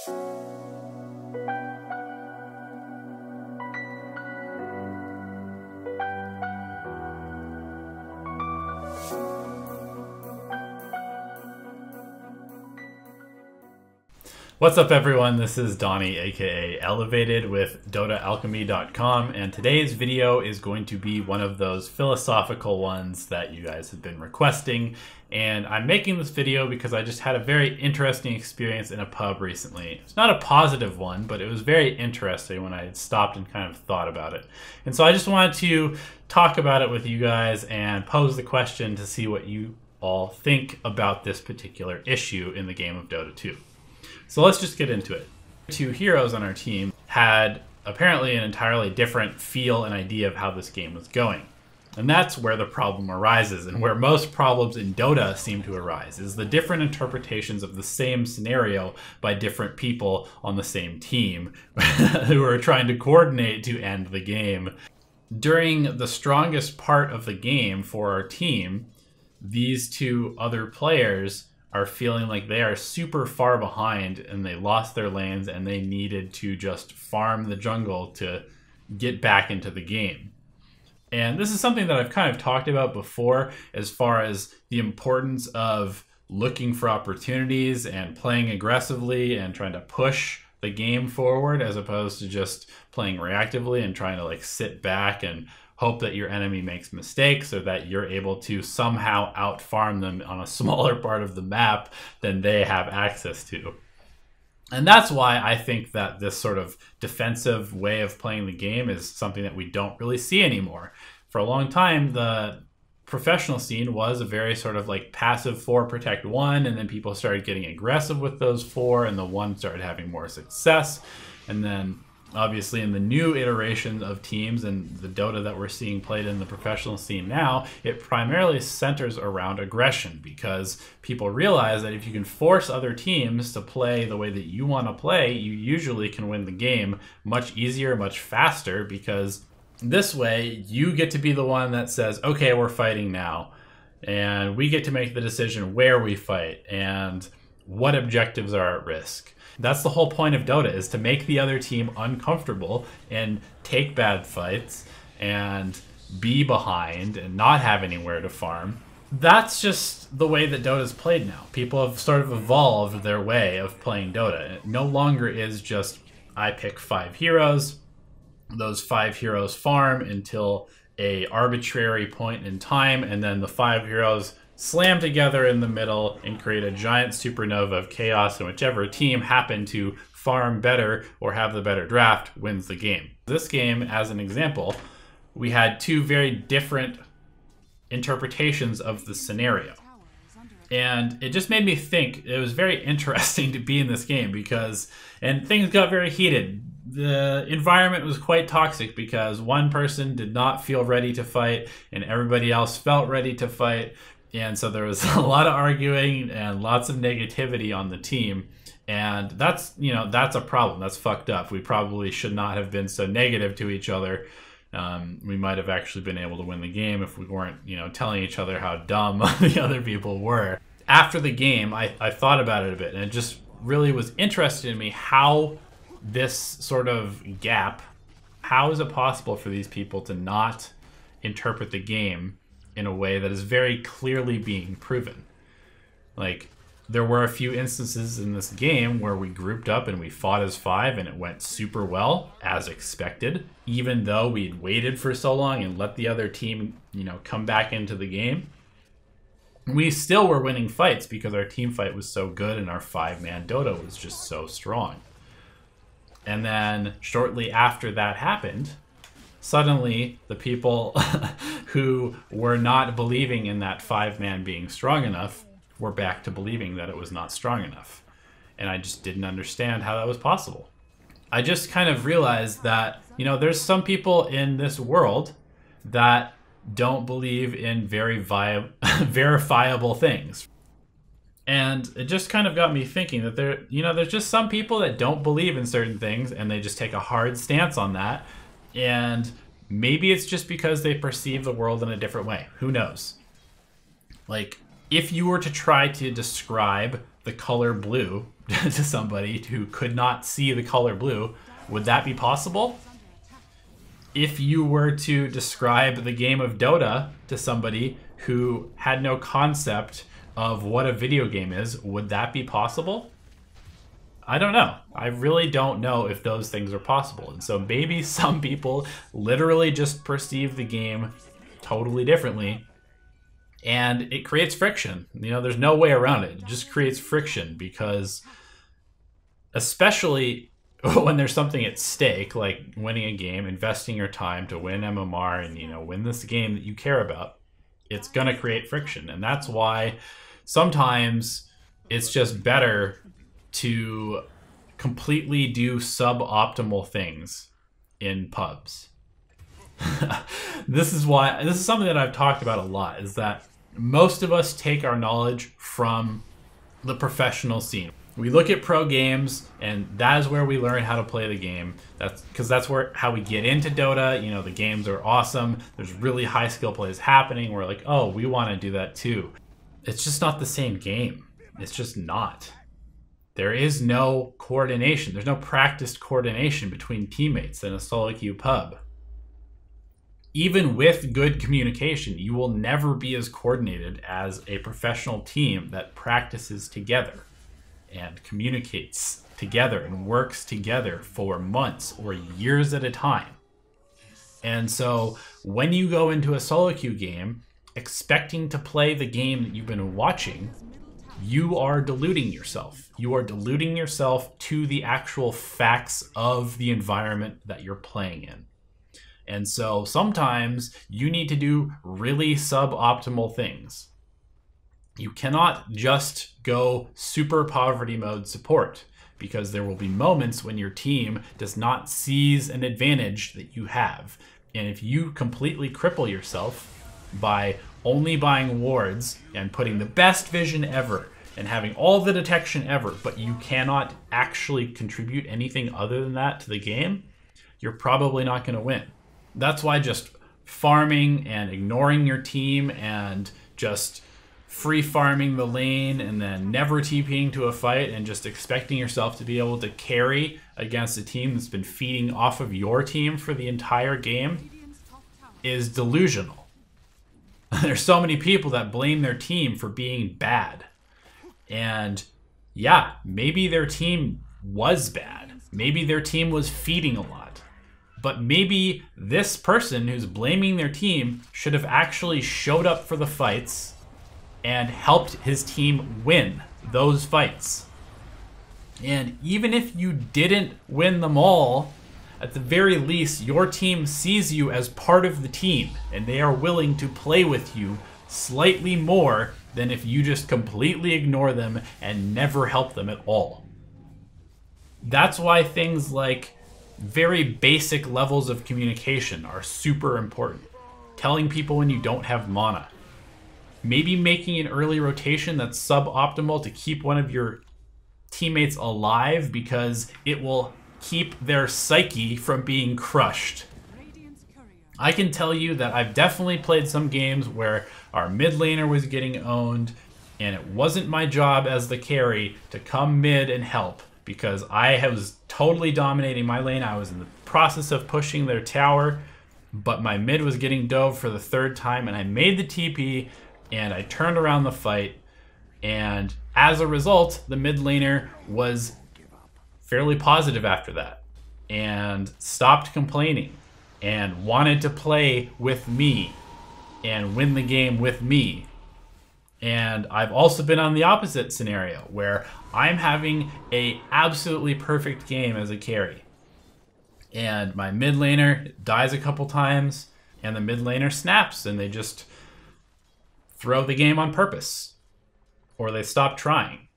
What's up everyone, this is Donnie aka Elevated with DotaAlchemy.com, and today's video is going to be one of those philosophical ones that you guys have been requesting. And I'm making this video because I just had a very interesting experience in a pub recently. It's not a positive one, but it was very interesting when I had stopped and kind of thought about it. And so I just wanted to talk about it with you guys and pose the question to see what you all think about this particular issue in the game of Dota 2. So let's just get into it. Two heroes on our team had apparently an entirely different feel and idea of how this game was going. And that's where the problem arises, and where most problems in Dota seem to arise, is the different interpretations of the same scenario by different people on the same team who are trying to coordinate to end the game. During the strongest part of the game for our team, these two other players are feeling like they are super far behind and they lost their lanes and they needed to just farm the jungle to get back into the game. And this is something that I've kind of talked about before as far as the importance of looking for opportunities and playing aggressively and trying to push the game forward as opposed to just playing reactively and trying to like sit back and hope that your enemy makes mistakes or that you're able to somehow out-farm them on a smaller part of the map than they have access to. And that's why I think that this sort of defensive way of playing the game is something that we don't really see anymore. For a long time, the professional scene was a very sort of like passive 4 protect 1, and then people started getting aggressive with those 4 and the 1 started having more success. And then obviously in the new iteration of teams and the Dota that we're seeing played in the professional scene now, it primarily centers around aggression, because people realize that if you can force other teams to play the way that you want to play, you usually can win the game much easier, much faster, because this way you get to be the one that says, okay, we're fighting now, and we get to make the decision where we fight and what objectives are at risk. That's the whole point of Dota, is to make the other team uncomfortable and take bad fights and be behind and not have anywhere to farm. That's just the way that Dota is played now. People have sort of evolved their way of playing Dota. It no longer is just, I pick 5 heroes, those 5 heroes farm until a arbitrary point in time, and then the 5 heroes slam together in the middle and create a giant supernova of chaos, and whichever team happened to farm better or have the better draft wins the game. This game, as an example, we had 2 very different interpretations of the scenario. And it just made me think it was very interesting to be in this game and things got very heated. The environment was quite toxic because one person did not feel ready to fight and everybody else felt ready to fight. And so there was a lot of arguing and lots of negativity on the team. And that's, that's a problem. That's fucked up. We probably should not have been so negative to each other. We might have actually been able to win the game if we weren't, telling each other how dumb the other people were. After the game, I thought about it a bit, and it just really was interesting to me how this sort of gap, how is it possible for these people to not interpret the game in a way that is very clearly being proven? Like, there were a few instances in this game where we grouped up and we fought as 5 and it went super well, as expected, even though we'd waited for so long and let the other team, come back into the game. We still were winning fights because our team fight was so good and our 5-man Dota was just so strong. And then shortly after that happened, suddenly the people who were not believing in that 5-man being strong enough were back to believing that it was not strong enough. And I just didn't understand how that was possible. I just kind of realized that, there's some people in this world that don't believe in very verifiable things. And it just kind of got me thinking that there's just some people that don't believe in certain things and they just take a hard stance on that. And maybe it's just because they perceive the world in a different way. Who knows? Like, if you were to try to describe the color blue to somebody who could not see the color blue, would that be possible? If you were to describe the game of Dota to somebody who had no concept of what a video game is, would that be possible? I don't know. I really don't know if those things are possible. And so maybe some people literally just perceive the game totally differently, and it creates friction. You know, there's no way around it. It just creates friction because, especially when there's something at stake, like winning a game, investing your time to win MMR and, you know, win this game that you care about, it's going to create friction. And that's why sometimes it's just better to completely do suboptimal things in pubs. This is something that I've talked about a lot, is that most of us take our knowledge from the professional scene. We look at pro games, and that is where we learn how to play the game. That's how we get into Dota. You know, the games are awesome. There's really high skill plays happening. We're like, oh, we want to do that too. It's just not the same game. It's just not. There is no coordination. There's no practiced coordination between teammates in a solo queue pub. Even with good communication, you will never be as coordinated as a professional team that practices together and communicates together and works together for months or years at a time. And so when you go into a solo queue game expecting to play the game that you've been watching, you are deluding yourself. You are deluding yourself to the actual facts of the environment that you're playing in. And so sometimes you need to do really suboptimal things. You cannot just go super poverty mode support, because there will be moments when your team does not seize an advantage that you have. And if you completely cripple yourself by only buying wards and putting the best vision ever and having all the detection ever, but you cannot actually contribute anything other than that to the game, you're probably not going to win. That's why just farming and ignoring your team and just free farming the lane and then never TPing to a fight and just expecting yourself to be able to carry against a team that's been feeding off of your team for the entire game is delusional. There's so many people that blame their team for being bad. And yeah, maybe their team was bad. Maybe their team was feeding a lot. But maybe this person who's blaming their team should have actually showed up for the fights and helped his team win those fights. And even if you didn't win them all, at the very least, your team sees you as part of the team, and they are willing to play with you slightly more than if you just completely ignore them and never help them at all. That's why things like very basic levels of communication are super important. Telling people when you don't have mana. Maybe making an early rotation that's suboptimal to keep one of your teammates alive because it will keep their psyche from being crushed. I can tell you that I've definitely played some games where our mid laner was getting owned and it wasn't my job as the carry to come mid and help, because I was totally dominating my lane. I was in the process of pushing their tower, but my mid was getting dove for the third time, and I made the TP, and I turned around the fight, and as a result, the mid laner was fairly positive after that, and stopped complaining, and wanted to play with me, and win the game with me. And I've also been on the opposite scenario where I'm having a absolutely perfect game as a carry. And my mid laner dies a couple times and the mid laner snaps and they just throw the game on purpose. Or they stop trying.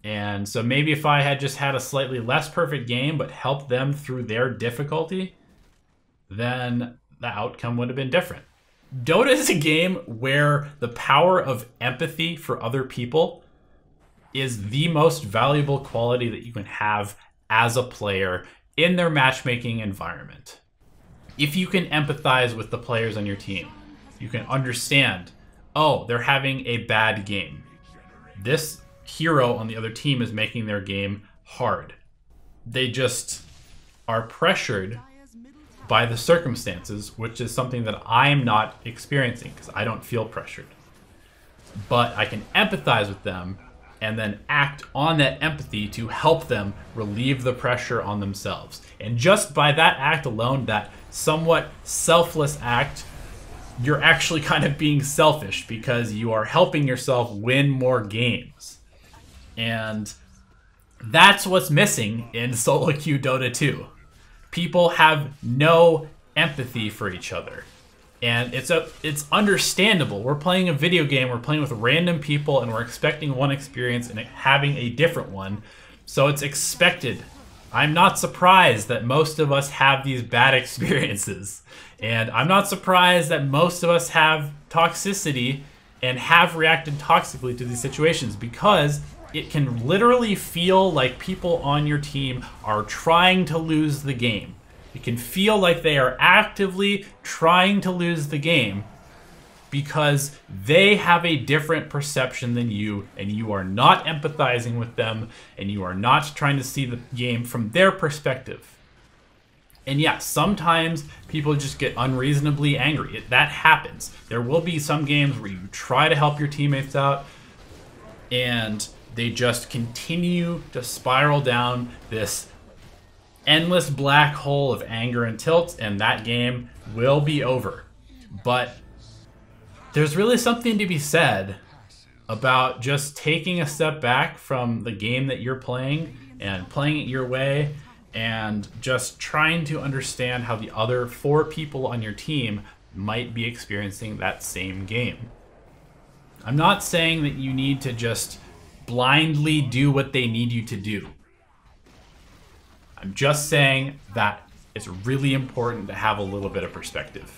And so maybe if I had just had a slightly less perfect game but helped them through their difficulty, then the outcome would have been different. Dota is a game where the power of empathy for other people is the most valuable quality that you can have as a player in their matchmaking environment. If you can empathize with the players on your team, you can understand, oh, they're having a bad game. This hero on the other team is making their game hard. They just are pressured by the circumstances, which is something that I'm not experiencing because I don't feel pressured. But I can empathize with them and then act on that empathy to help them relieve the pressure on themselves. And just by that act alone, that somewhat selfless act, you're actually kind of being selfish because you are helping yourself win more games. And that's what's missing in solo queue Dota 2. People have no empathy for each other. And it's understandable. We're playing a video game, we're playing with random people, and we're expecting one experience and having a different one. So it's expected. I'm not surprised that most of us have these bad experiences. And I'm not surprised that most of us have toxicity and have reacted toxically to these situations, because it can literally feel like people on your team are trying to lose the game. It can feel like they are actively trying to lose the game because they have a different perception than you, and you are not empathizing with them, and you are not trying to see the game from their perspective. And yeah, sometimes people just get unreasonably angry. That happens. There will be some games where you try to help your teammates out, and they just continue to spiral down this endless black hole of anger and tilt, and that game will be over. But there's really something to be said about just taking a step back from the game that you're playing and playing it your way, and just trying to understand how the other 4 people on your team might be experiencing that same game. I'm not saying that you need to just blindly do what they need you to do. I'm just saying that it's really important to have a little bit of perspective.